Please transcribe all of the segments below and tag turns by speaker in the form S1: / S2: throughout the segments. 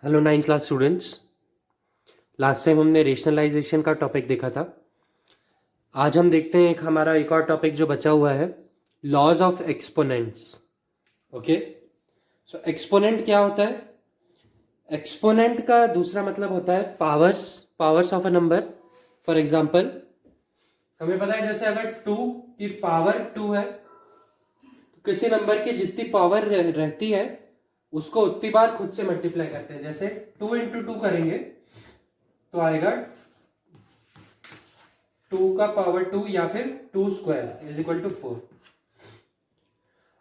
S1: Hello 9th class students. Last time हमने rationalisation का topic देखा था। आज हम देखते हैं हमारा एक और टॉपिक जो बचा हुआ है, laws of exponents. Okay, so exponent क्या होता है? एक्सपोनेंट का दूसरा मतलब होता है powers, powers of a number. For example, हमें पता है जैसे अगर 2 की पावर 2 है तो किसी नंबर की जितनी पावर रहती है उसको उतनी बार खुद से मल्टीप्लाई करते हैं। जैसे 2 इंटू 2 करेंगे तो आएगा 2 का पावर 2 या फिर 2 स्क्वायर इज इक्वल टू 4।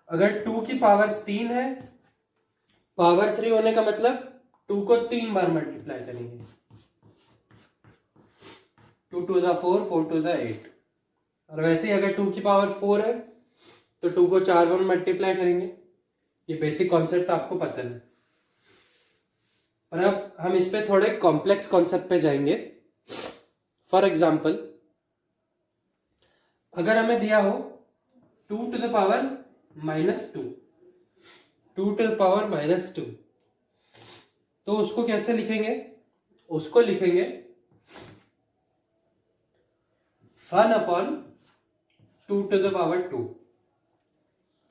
S1: अगर 2 की पावर 3 है, पावर 3 होने का मतलब 2 को 3 बार मल्टीप्लाई करेंगे। 2 2 जा 4, 4 2 जा 8। और वैसे ही अगर 2 की पावर 4 है तो 2 को 4 बार मल्टीप्लाई करेंगे। ये बेसिक कॉन्सेप्ट आपको पता है। और अब हम इस पे थोड़े कॉम्प्लेक्स कॉन्सेप्ट पे जाएंगे। फॉर एग्जाम्पल, अगर हमें दिया हो 2 to the power -2, 2 to the power -2, तो उसको कैसे लिखेंगे? उसको लिखेंगे 1 upon 2 to the power 2।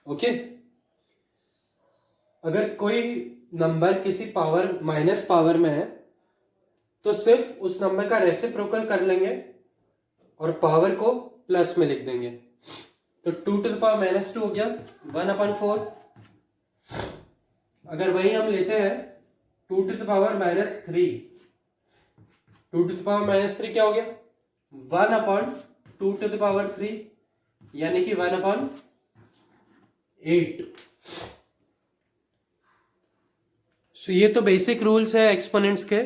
S1: Okay, अगर कोई नंबर किसी पावर माइनस पावर में है तो सिर्फ उस नंबर का रेसिप्रोकल कर लेंगे और पावर को प्लस में लिख देंगे। तो 2 टू द पावर -2 हो गया 1 अपॉन 4। अगर वही हम लेते हैं 2 to the power -3, 2 to the power -3 क्या हो गया? 1 अपॉन 2 टू द पावर 3, यानी कि 1 अपॉन 8। सो ये तो बेसिक रूल्स है एक्सपोनेंट्स के,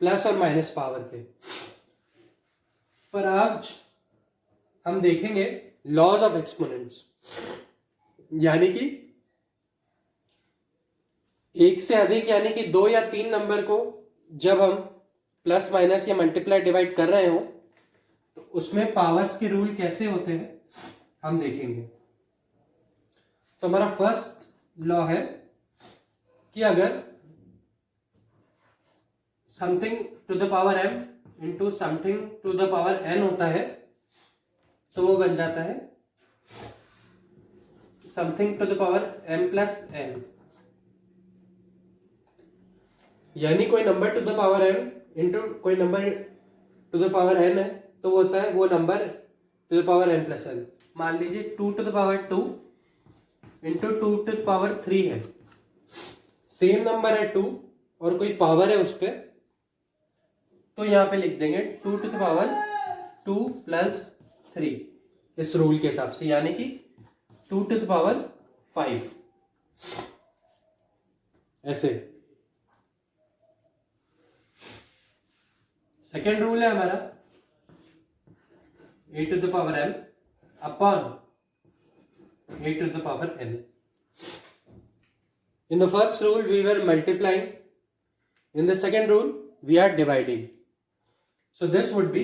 S1: प्लस और माइनस पावर के। पर आज हम देखेंगे लॉज ऑफ एक्सपोनेंट्स, यानी कि एक से अधिक यानी कि 2 या 3 नंबर को जब हम प्लस माइनस या मल्टीप्लाई डिवाइड कर रहे हो तो उसमें पावर्स के रूल कैसे होते हैं हम देखेंगे। तो हमारा फर्स्ट लॉ है कि अगर something to the power m into something to the power n होता है तो वो बन जाता है something to the power m plus n। यानी कोई number to the power m into कोई number to the power n है तो वो होता है वो number to the power m plus n। मान लीजिए 2 to the power 2 into 2 to the power 3 है, सेम नंबर है 2 और कोई पावर है उस पर, तो यहां पे लिख देंगे 2 टू द पावर 2 प्लस 3 इस रूल के हिसाब से, यानी कि 2 टू द पावर 5 ऐसे। सेकेंड रूल है हमारा a to the power m upon a to the power n. In the first rule we were multiplying, in the second rule we are dividing. So this would be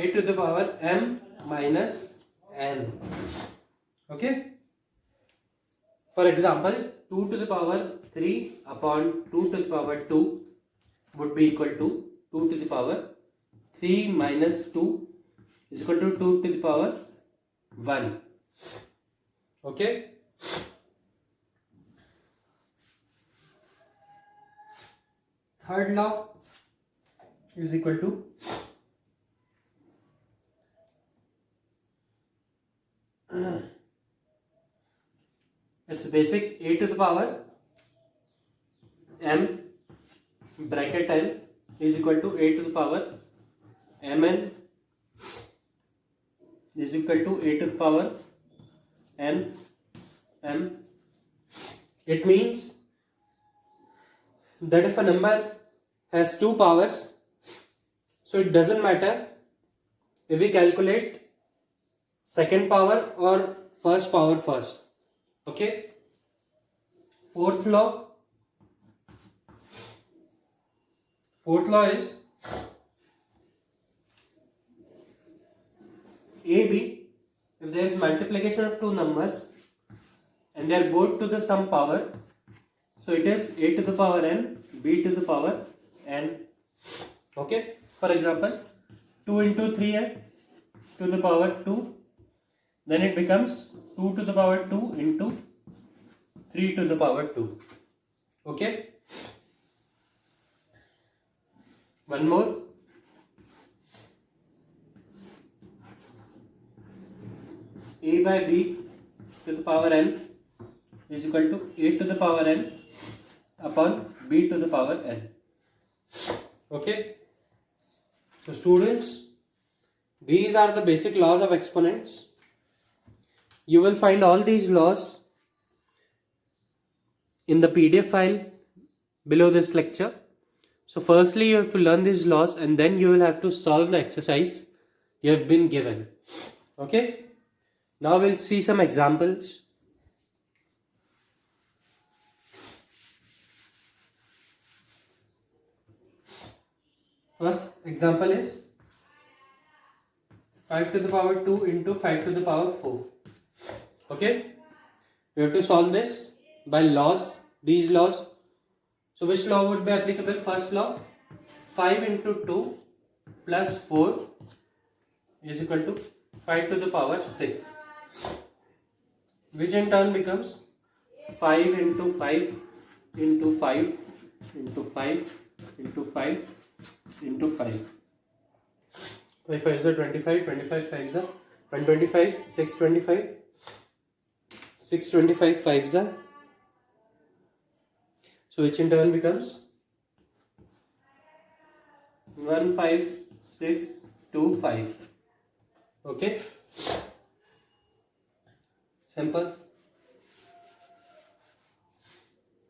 S1: a to the power m minus n. Okay, for example 2 to the power 3 upon 2 to the power 2 would be equal to 2 to the power 3 minus 2 is equal to 2 to the power 1. Okay, third law is equal to it's basic a to the power m bracket n is equal to a to the power mn is equal to a to the power n m. It means that if a number has two powers, so it doesn't matter if we calculate second power or first power first. Okay, fourth law is ab, if there is multiplication of two numbers and they are both to the same power, So it is a to the power n, b to the power n. Okay, for example 2 into 3 है to the power 2, then it becomes 2 to the power 2 into 3 to the power 2. Okay, one more. A by b to the power n is equal to a to the power n upon b to the power n. Okay, so students, these are the basic laws of exponents. You will find all these laws in the PDF file below this lecture. So firstly you have to learn these laws and then you will have to solve the exercise you have been given. Okay, now we'll see some examples. First example is 5 to the power 2 into 5 to the power 4. Okay, we have to solve this by laws, these laws. So which law would be applicable? First law, 5 into 2 plus 4 is equal to 5 to the power 6, which in turn becomes 5 into 5 into 5 into 5 into 5 into 5. 5 5 is 25, 25 5 is 125, 625, 625 5 is so which in turn becomes 15625. Okay, simple.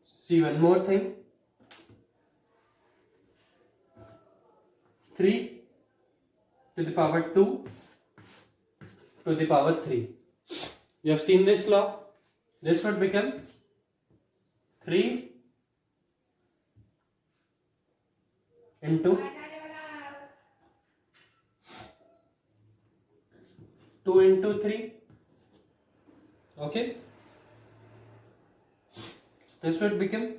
S1: See one more thing. 3 to the power 2 to the power 3. You have seen this law. This would become 3 into 2 into 3. Okay, this would become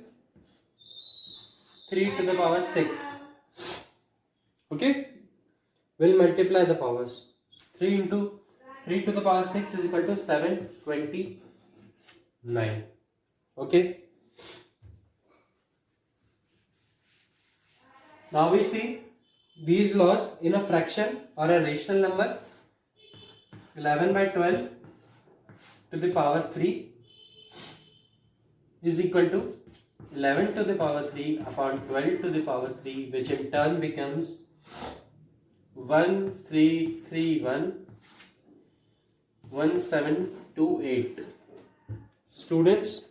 S1: 3 to the power 6. Okay, we'll multiply the powers. 3 into 3 to the power 6 is equal to 729. Okay, now we see these laws in a fraction or a rational number. 11 by 12 to the power 3 is equal to 11 to the power 3 upon 12 to the power 3, which in turn becomes 13311728. Students,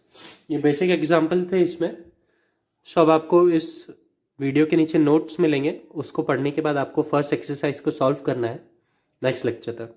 S1: ये basic example थे इसमें. सो अब आपको इस video के नीचे notes मिलेंगे, उसको पढ़ने के बाद आपको फर्स्ट एक्सरसाइज को सॉल्व करना है नेक्स्ट लेक्चर तक.